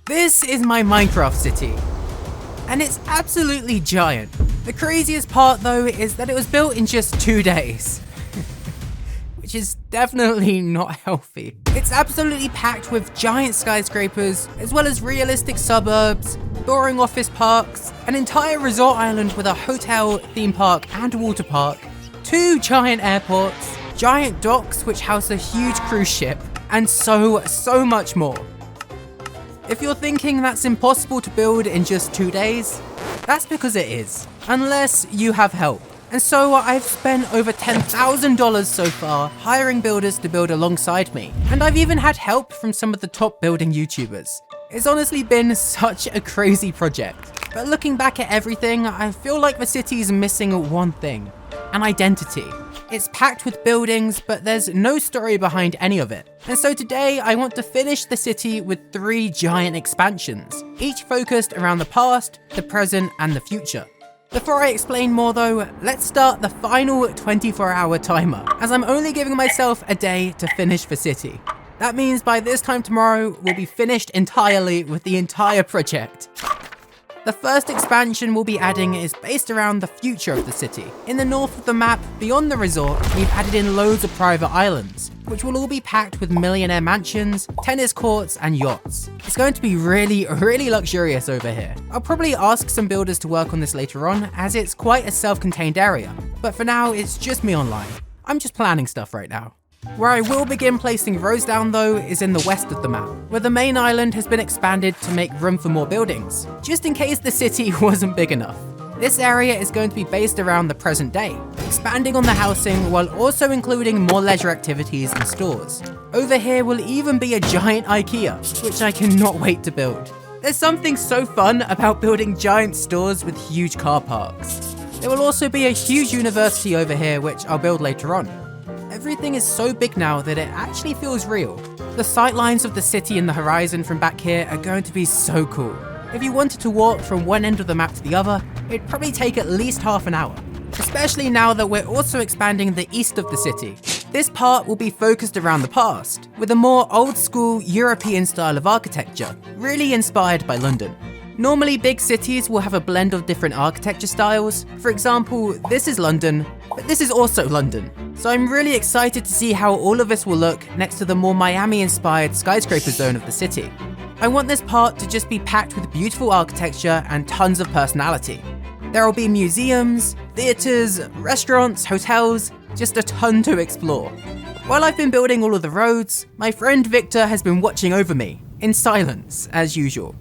This is my Minecraft city, and it's absolutely giant. The craziest part though is that it was built in just 2 days. Which is definitely not healthy. It's absolutely packed with giant skyscrapers, as well as realistic suburbs, boring office parks, an entire resort island with a hotel, theme park, and water park, 2 giant airports, giant docks which house a huge cruise ship, and so much more. If you're thinking that's impossible to build in just 2 days, that's because it is, unless you have help. And so I've spent over $10,000 so far hiring builders to build alongside me. And I've even had help from some of the top building YouTubers. It's honestly been such a crazy project. But looking back at everything, I feel like the city is missing one thing: an identity. It's packed with buildings, but there's no story behind any of it. And so today I want to finish the city with 3 giant expansions, each focused around the past, the present, and the future. Before I explain more though, let's start the final 24-hour timer, as I'm only giving myself a day to finish the city. That means by this time tomorrow, we'll be finished entirely with the entire project. The first expansion we'll be adding is based around the future of the city. In the north of the map, beyond the resort, we've added in loads of private islands, which will all be packed with millionaire mansions, tennis courts, and yachts. It's going to be really luxurious over here. I'll probably ask some builders to work on this later on, as it's quite a self-contained area. But for now, it's just me online. I'm just planning stuff right now. Where I will begin placing rows down though is in the west of the map, where the main island has been expanded to make room for more buildings, just in case the city wasn't big enough. This area is going to be based around the present day, expanding on the housing while also including more leisure activities and stores. Over here will even be a giant Ikea, which I cannot wait to build. There's something so fun about building giant stores with huge car parks. There will also be a huge university over here, which I'll build later on. Everything is so big now that it actually feels real. The sightlines of the city in the horizon from back here are going to be so cool. If you wanted to walk from one end of the map to the other, it'd probably take at least half an hour. Especially now that we're also expanding the east of the city. This part will be focused around the past, with a more old school European style of architecture, really inspired by London. Normally big cities will have a blend of different architecture styles. For example, this is London, but this is also London. So I'm really excited to see how all of this will look next to the more Miami-inspired skyscraper zone of the city. I want this part to just be packed with beautiful architecture and tons of personality. There will be museums, theaters, restaurants, hotels, just a ton to explore. While I've been building all of the roads, my friend Victor has been watching over me, in silence, as usual.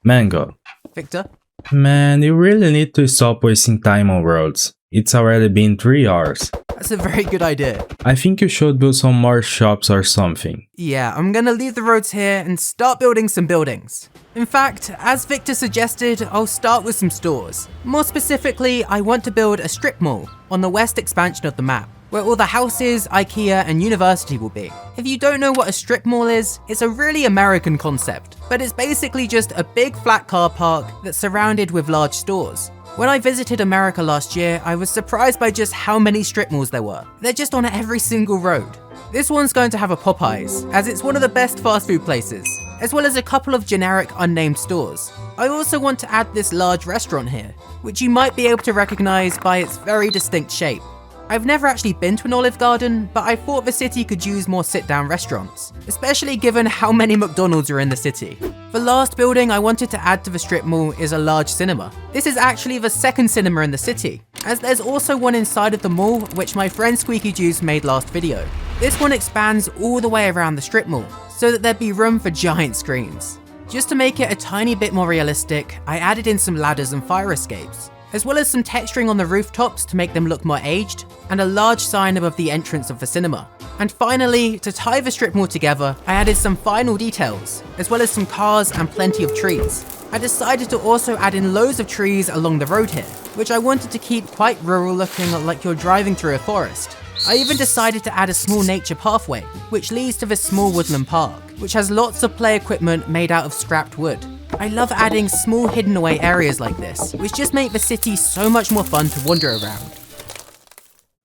Mango. Victor? Man, you really need to stop wasting time on roads. It's already been 3 hours. That's a very good idea. I think you should build some more shops or something. Yeah, I'm gonna leave the roads here and start building some buildings. In fact, as Victor suggested, I'll start with some stores. More specifically, I want to build a strip mall on the west expansion of the map, where all the houses, Ikea, and university will be. If you don't know what a strip mall is, it's a really American concept, but it's basically just a big flat car park that's surrounded with large stores. When I visited America last year, I was surprised by just how many strip malls there were. They're just on every single road. This one's going to have a Popeyes, as it's one of the best fast food places, as well as a couple of generic unnamed stores. I also want to add this large restaurant here, which you might be able to recognize by its very distinct shape. I've never actually been to an Olive Garden, but I thought the city could use more sit-down restaurants, especially given how many McDonald's are in the city. The last building I wanted to add to the strip mall is a large cinema. This is actually the second cinema in the city, as there's also one inside of the mall, which my friend Squeaky Juice made last video. This one expands all the way around the strip mall, so that there'd be room for giant screens. Just to make it a tiny bit more realistic, I added in some ladders and fire escapes, as well as some texturing on the rooftops to make them look more aged, and a large sign above the entrance of the cinema. And finally, to tie the strip mall together, I added some final details, as well as some cars and plenty of trees. I decided to also add in loads of trees along the road here, which I wanted to keep quite rural looking, like you're driving through a forest. I even decided to add a small nature pathway, which leads to this small woodland park, which has lots of play equipment made out of scrapped wood. I love adding small hidden away areas like this, which just make the city so much more fun to wander around.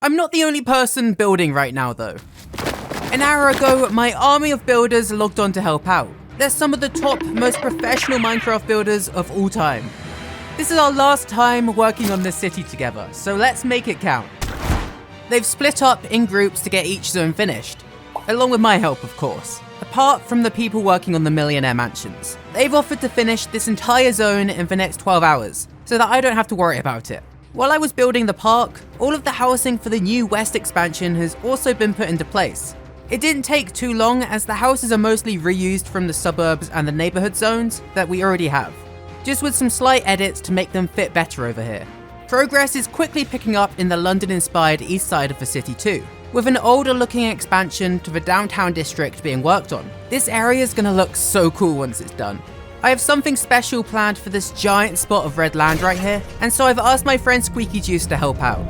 I'm not the only person building right now though. An hour ago, my army of builders logged on to help out. They're some of the top, most professional Minecraft builders of all time. This is our last time working on this city together, so let's make it count. They've split up in groups to get each zone finished, along with my help of course. Apart from the people working on the millionaire mansions, they've offered to finish this entire zone in the next 12 hours, so that I don't have to worry about it. While I was building the park, all of the housing for the new west expansion has also been put into place. It didn't take too long as the houses are mostly reused from the suburbs and the neighborhood zones that we already have, just with some slight edits to make them fit better over here. Progress is quickly picking up in the London-inspired east side of the city too, with an older looking expansion to the downtown district being worked on. This area is gonna look so cool once it's done. I have something special planned for this giant spot of red land right here, and so I've asked my friend Squeaky Juice to help out.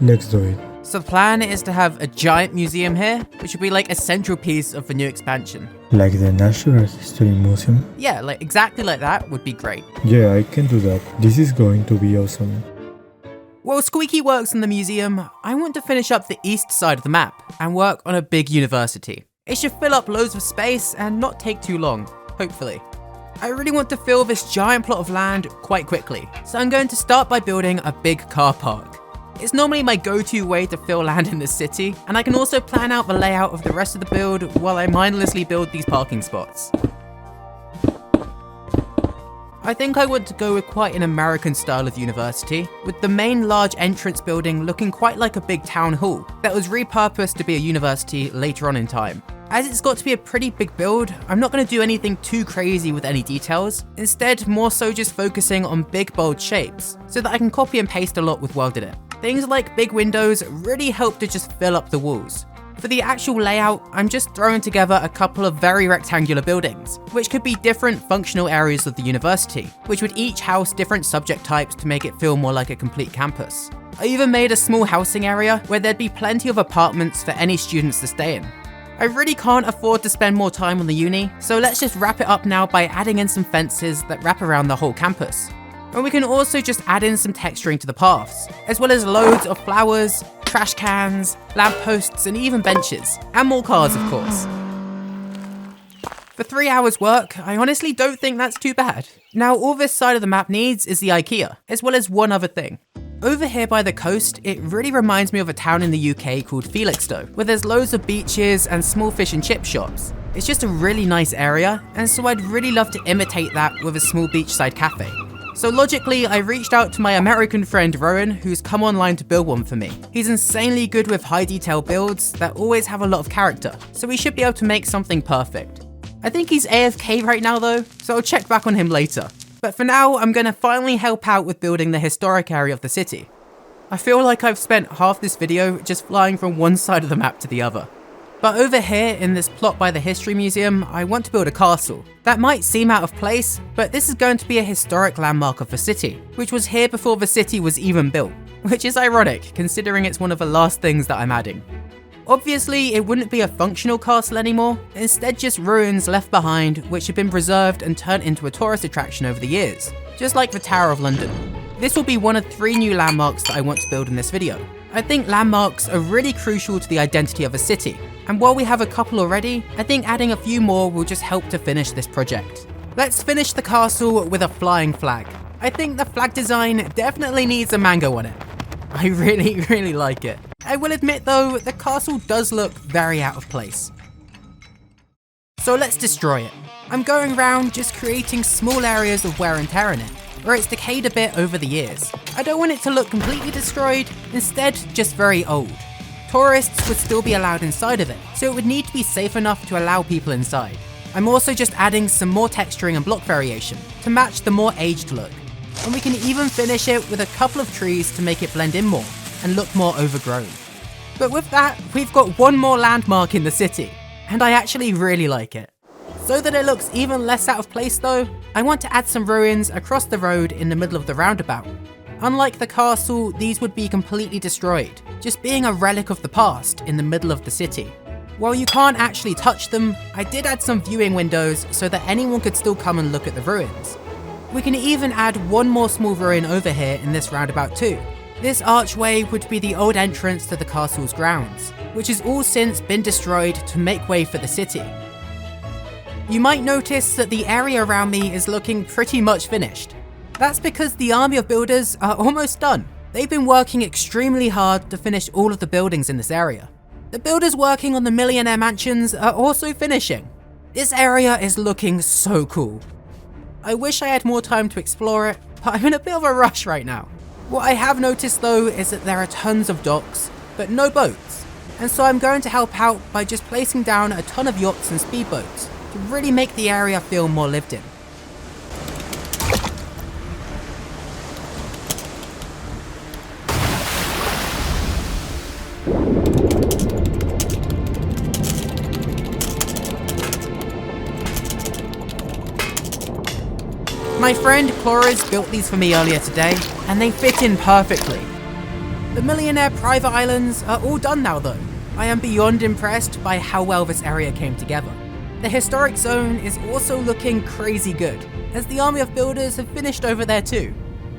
Let's do it. So the plan is to have a giant museum here, which will be like a central piece of the new expansion. Like the Natural History Museum? Yeah, like exactly like that would be great. Yeah, I can do that. This is going to be awesome. While Squeaky works in the museum, I want to finish up the east side of the map and work on a big university. It should fill up loads of space and not take too long, hopefully. I really want to fill this giant plot of land quite quickly, so I'm going to start by building a big car park. It's normally my go-to way to fill land in the city, and I can also plan out the layout of the rest of the build while I mindlessly build these parking spots. I think I want to go with quite an American style of university, with the main large entrance building looking quite like a big town hall that was repurposed to be a university later on in time. As it's got to be a pretty big build, I'm not going to do anything too crazy with any details, instead more so just focusing on big bold shapes, so that I can copy and paste a lot with Welded It. Things like big windows really help to just fill up the walls. For the actual layout, I'm just throwing together a couple of very rectangular buildings, which could be different functional areas of the university, which would each house different subject types to make it feel more like a complete campus. I even made a small housing area where there'd be plenty of apartments for any students to stay in. I really can't afford to spend more time on the uni, so let's just wrap it up now by adding in some fences that wrap around the whole campus. And we can also just add in some texturing to the paths, as well as loads of flowers, trash cans, lampposts, and even benches, and more cars of course. For 3 hours work, I honestly don't think that's too bad. Now all this side of the map needs is the Ikea, as well as one other thing. Over here by the coast, it really reminds me of a town in the UK called Felixstowe, where there's loads of beaches and small fish and chip shops. It's just a really nice area, and so I'd really love to imitate that with a small beachside cafe. So logically, I reached out to my American friend Rowann, who's come online to build one for me. He's insanely good with high detail builds that always have a lot of character, so we should be able to make something perfect. I think he's AFK right now though, so I'll check back on him later. But for now, I'm going to finally help out with building the historic area of the city. I feel like I've spent half this video just flying from one side of the map to the other. But over here in this plot by the History Museum, I want to build a castle. That might seem out of place, but this is going to be a historic landmark of the city, which was here before the city was even built, which is ironic considering it's one of the last things that I'm adding. Obviously, it wouldn't be a functional castle anymore, instead just ruins left behind which have been preserved and turned into a tourist attraction over the years, just like the Tower of London. This will be one of 3 new landmarks that I want to build in this video. I think landmarks are really crucial to the identity of a city, and while we have a couple already, I think adding a few more will just help to finish this project. Let's finish the castle with a flying flag. I think the flag design definitely needs a mango on it. I really like it. I will admit though, the castle does look very out of place. So let's destroy it. I'm going around just creating small areas of wear and tear in it, where it's decayed a bit over the years. I don't want it to look completely destroyed, instead just very old. Tourists would still be allowed inside of it, so it would need to be safe enough to allow people inside. I'm also just adding some more texturing and block variation to match the more aged look. And we can even finish it with a couple of trees to make it blend in more and look more overgrown. But with that, we've got one more landmark in the city, and I actually really like it. So that it looks even less out of place though, I want to add some ruins across the road in the middle of the roundabout. Unlike the castle, these would be completely destroyed, just being a relic of the past in the middle of the city. While you can't actually touch them, I did add some viewing windows so that anyone could still come and look at the ruins. We can even add one more small ruin over here in this roundabout too. This archway would be the old entrance to the castle's grounds, which has all since been destroyed to make way for the city. You might notice that the area around me is looking pretty much finished. That's because the army of builders are almost done. They've been working extremely hard to finish all of the buildings in this area. The builders working on the millionaire mansions are also finishing. This area is looking so cool. I wish I had more time to explore it, but I'm in a bit of a rush right now. What I have noticed though is that there are tons of docks, but no boats. And so I'm going to help out by just placing down a ton of yachts and speedboats to really make the area feel more lived in. My friend Cloris built these for me earlier today, and they fit in perfectly. The millionaire private islands are all done now though. I am beyond impressed by how well this area came together. The historic zone is also looking crazy good, as the army of builders have finished over there too.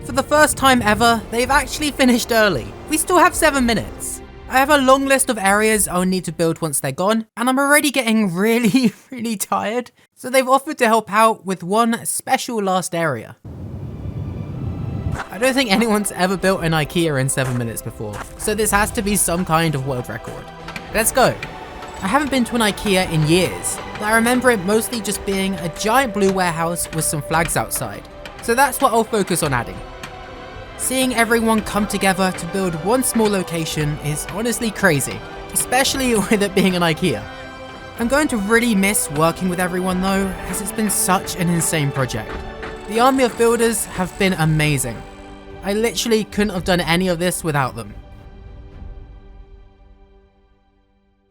For the first time ever, they've actually finished early. We still have 7 minutes. I have a long list of areas I'll need to build once they're gone, and I'm already getting really tired, so they've offered to help out with one special last area. I don't think anyone's ever built an Ikea in 7 minutes before, so this has to be some kind of world record. Let's go. I haven't been to an Ikea in years, but I remember it mostly just being a giant blue warehouse with some flags outside, so that's what I'll focus on adding. Seeing everyone come together to build one small location is honestly crazy, especially with it being an Ikea. I'm going to really miss working with everyone though, as it's been such an insane project. The army of builders have been amazing. I literally couldn't have done any of this without them.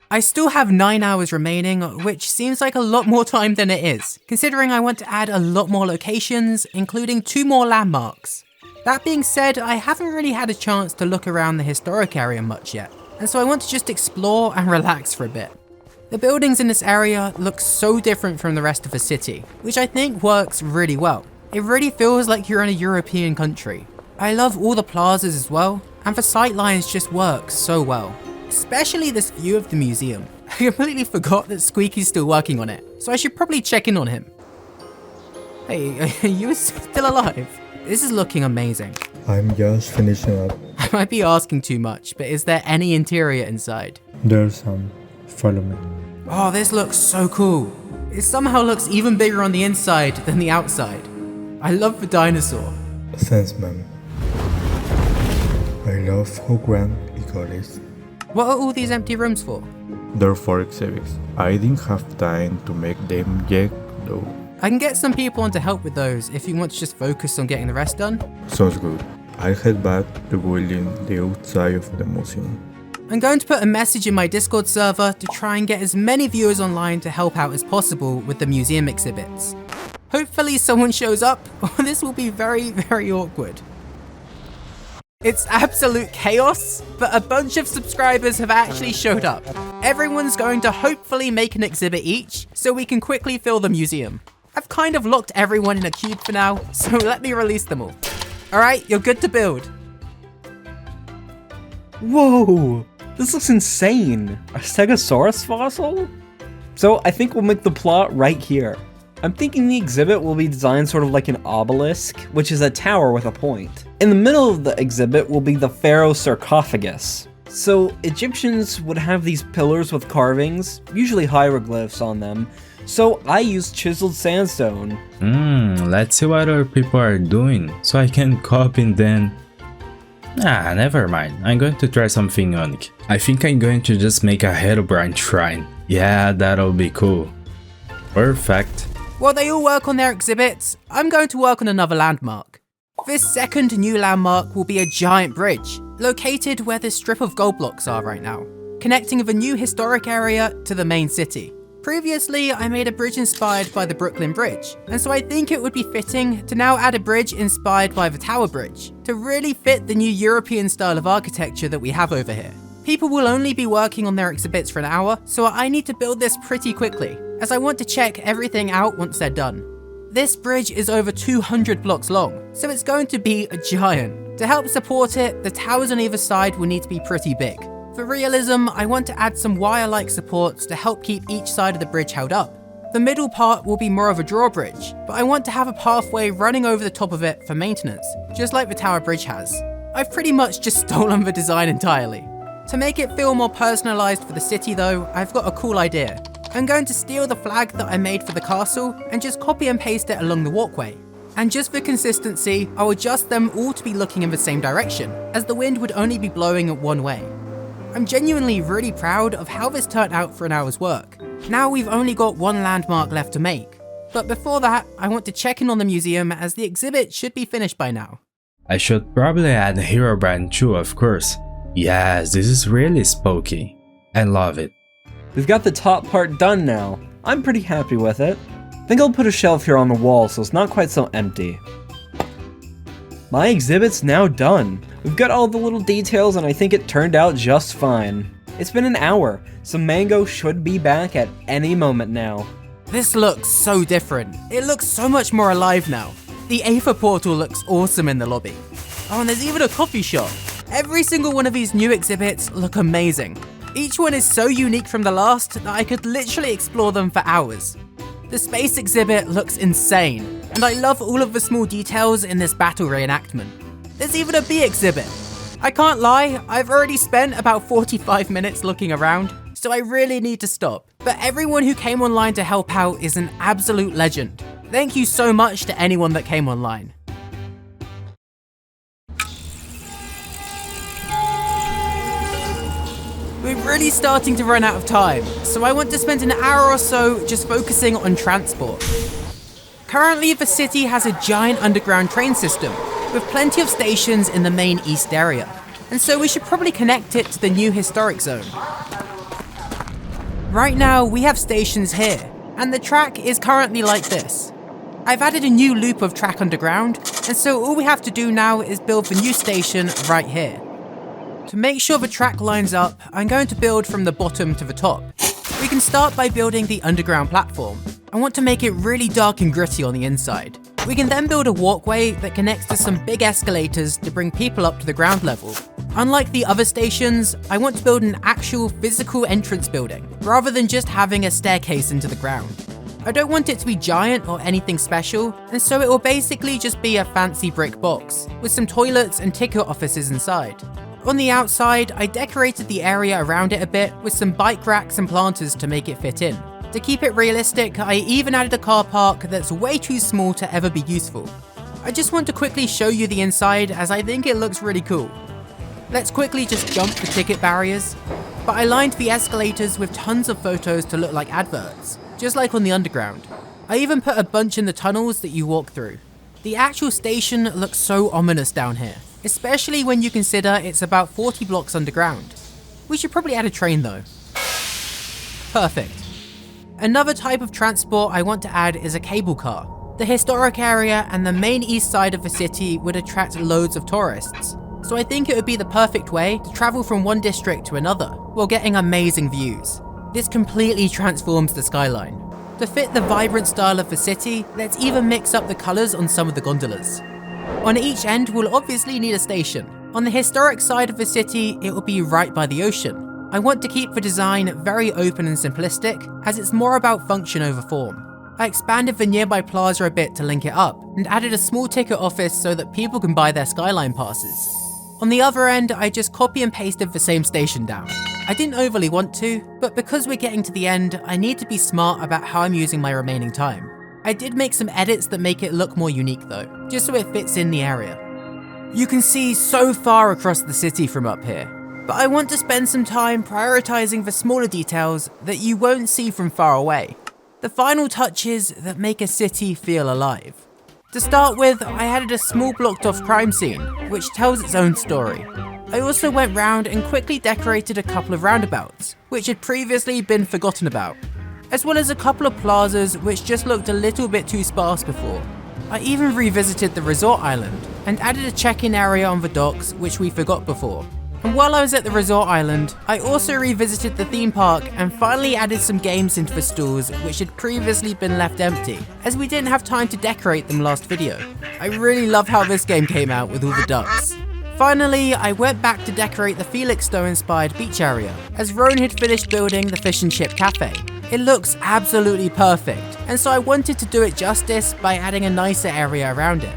I still have 9 hours remaining, which seems like a lot more time than it is, considering I want to add a lot more locations, including 2 more landmarks. That being said, I haven't really had a chance to look around the historic area much yet, and so I want to just explore and relax for a bit. The buildings in this area look so different from the rest of the city, which I think works really well. It really feels like you're in a European country. I love all the plazas as well, and the sightlines just work so well. Especially this view of the museum. I completely forgot that Squeaky's still working on it, so I should probably check in on him. Hey, are you still alive? This is looking amazing. I'm just finishing up. I might be asking too much, but is there any interior inside? There's some. Follow me. Oh, this looks so cool. It somehow looks even bigger on the inside than the outside. I love the dinosaur. Thanks, man. I love how grand it got is. What are all these empty rooms for? They're for exhibits. I didn't have time to make them yet, though. I can get some people on to help with those if you want to just focus on getting the rest done. Sounds good. I'll head back to building the outside of the museum. I'm going to put a message in my Discord server to try and get as many viewers online to help out as possible with the museum exhibits. Hopefully someone shows up, or this will be very awkward. It's absolute chaos, but a bunch of subscribers have actually showed up. Everyone's going to hopefully make an exhibit each, so we can quickly fill the museum. I've kind of locked everyone in a cube for now, so let me release them all. Alright, you're good to build. Whoa! This looks insane! A Stegosaurus fossil? So I think we'll make the plot right here. I'm thinking the exhibit will be designed sort of like an obelisk, which is a tower with a point. In the middle of the exhibit will be the pharaoh sarcophagus. So Egyptians would have these pillars with carvings, usually hieroglyphs on them, so I used chiseled sandstone. Let's see what other people are doing, so I can copy and then... never mind. I'm going to try something unique. I think I'm going to just make a Herobrine shrine. Yeah, that'll be cool. Perfect. While they all work on their exhibits, I'm going to work on another landmark. This second new landmark will be a giant bridge, located where this strip of gold blocks are right now, connecting the new historic area to the main city. Previously, I made a bridge inspired by the Brooklyn Bridge, and so I think it would be fitting to now add a bridge inspired by the Tower Bridge, to really fit the new European style of architecture that we have over here. People will only be working on their exhibits for an hour, so I need to build this pretty quickly, as I want to check everything out once they're done. This bridge is over 200 blocks long, so it's going to be a giant. To help support it, the towers on either side will need to be pretty big. For realism, I want to add some wire-like supports to help keep each side of the bridge held up. The middle part will be more of a drawbridge, but I want to have a pathway running over the top of it for maintenance, just like the Tower Bridge has. I've pretty much just stolen the design entirely. To make it feel more personalized for the city though, I've got a cool idea. I'm going to steal the flag that I made for the castle and just copy and paste it along the walkway. And just for consistency, I'll adjust them all to be looking in the same direction, as the wind would only be blowing one way. I'm genuinely really proud of how this turned out for an hour's work. Now we've only got one landmark left to make. But before that, I want to check in on the museum as the exhibit should be finished by now. I should probably add Herobrine too, of course. Yes, this is really spooky. I love it. We've got the top part done now. I'm pretty happy with it. I think I'll put a shelf here on the wall so it's not quite so empty. My exhibit's now done. We've got all the little details and I think it turned out just fine. It's been an hour, so Mango should be back at any moment now. This looks so different. It looks so much more alive now. The Aether portal looks awesome in the lobby. Oh, and there's even a coffee shop. Every single one of these new exhibits look amazing. Each one is so unique from the last that I could literally explore them for hours. The space exhibit looks insane, and I love all of the small details in this battle reenactment. There's even a bee exhibit. I can't lie, I've already spent about 45 minutes looking around, so I really need to stop. But everyone who came online to help out is an absolute legend. Thank you so much to anyone that came online. We're really starting to run out of time, so I want to spend an hour or so just focusing on transport. Currently, the city has a giant underground train system, with plenty of stations in the main east area, and so we should probably connect it to the new historic zone. Right now, we have stations here, and the track is currently like this. I've added a new loop of track underground, and so all we have to do now is build the new station right here. To make sure the track lines up, I'm going to build from the bottom to the top. We can start by building the underground platform. I want to make it really dark and gritty on the inside. We can then build a walkway that connects to some big escalators to bring people up to the ground level. Unlike the other stations, I want to build an actual physical entrance building, rather than just having a staircase into the ground. I don't want it to be giant or anything special, and so it will basically just be a fancy brick box, with some toilets and ticket offices inside. On the outside, I decorated the area around it a bit with some bike racks and planters to make it fit in. To keep it realistic, I even added a car park that's way too small to ever be useful. I just want to quickly show you the inside as I think it looks really cool. Let's quickly just jump the ticket barriers, but I lined the escalators with tons of photos to look like adverts, just like on the underground. I even put a bunch in the tunnels that you walk through. The actual station looks so ominous down here, especially when you consider it's about 40 blocks underground. We should probably add a train though. Perfect. Another type of transport I want to add is a cable car. The historic area and the main east side of the city would attract loads of tourists, so I think it would be the perfect way to travel from one district to another while getting amazing views. This completely transforms the skyline. To fit the vibrant style of the city, let's even mix up the colours on some of the gondolas. On each end, we'll obviously need a station. On the historic side of the city, it will be right by the ocean. I want to keep the design very open and simplistic, as it's more about function over form. I expanded the nearby plaza a bit to link it up, and added a small ticket office so that people can buy their Skyline passes. On the other end, I just copy and pasted the same station down. I didn't overly want to, but because we're getting to the end, I need to be smart about how I'm using my remaining time. I did make some edits that make it look more unique though, just so it fits in the area. You can see so far across the city from up here, but I want to spend some time prioritizing the smaller details that you won't see from far away. The final touches that make a city feel alive. To start with, I added a small blocked off crime scene, which tells its own story. I also went round and quickly decorated a couple of roundabouts, which had previously been forgotten about, as well as a couple of plazas which just looked a little bit too sparse before. I even revisited the resort island and added a check-in area on the docks which we forgot before. And while I was at the resort island, I also revisited the theme park and finally added some games into the stalls which had previously been left empty, as we didn't have time to decorate them last video. I really love how this game came out with all the ducks. Finally, I went back to decorate the Felixstowe inspired beach area, as Rowann had finished building the Fish and Chip Cafe. It looks absolutely perfect, and so I wanted to do it justice by adding a nicer area around it.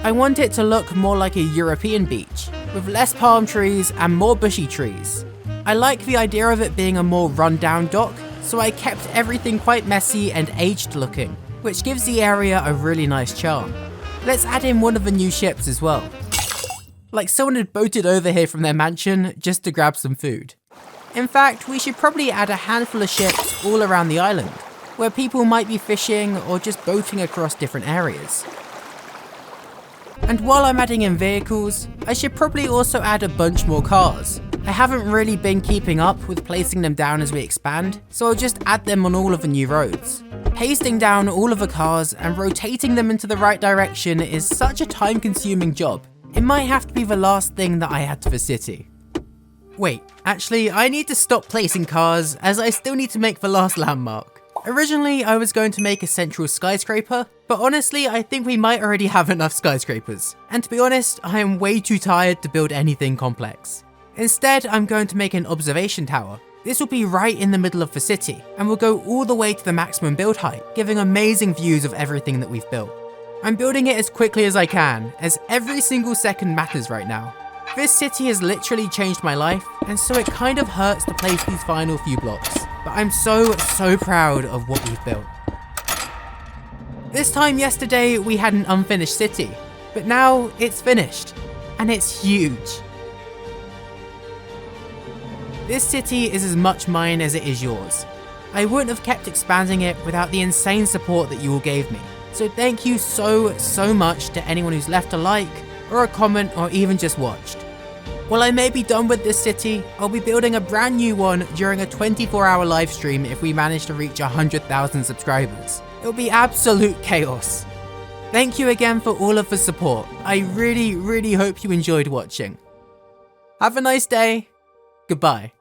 I want it to look more like a European beach, with less palm trees and more bushy trees. I like the idea of it being a more run-down dock, so I kept everything quite messy and aged looking, which gives the area a really nice charm. Let's add in one of the new ships as well. Like someone had boated over here from their mansion just to grab some food. In fact, we should probably add a handful of ships all around the island, where people might be fishing or just boating across different areas. And while I'm adding in vehicles, I should probably also add a bunch more cars. I haven't really been keeping up with placing them down as we expand, so I'll just add them on all of the new roads. Pasting down all of the cars and rotating them into the right direction is such a time-consuming job. It might have to be the last thing that I add to the city. Wait, actually, I need to stop placing cars as I still need to make the last landmark. Originally, I was going to make a central skyscraper, but honestly, I think we might already have enough skyscrapers. And to be honest, I am way too tired to build anything complex. Instead, I'm going to make an observation tower. This will be right in the middle of the city, and will go all the way to the maximum build height, giving amazing views of everything that we've built. I'm building it as quickly as I can, as every single second matters right now. This city has literally changed my life, and so it kind of hurts to place these final few blocks. But I'm so proud of what we've built. This time yesterday, we had an unfinished city, but now it's finished, and it's huge. This city is as much mine as it is yours. I wouldn't have kept expanding it without the insane support that you all gave me. So thank you so much to anyone who's left a like, or a comment, or even just watched. While I may be done with this city, I'll be building a brand new one during a 24-hour live stream if we manage to reach 100,000 subscribers. It'll be absolute chaos. Thank you again for all of the support. I really hope you enjoyed watching. Have a nice day. Goodbye.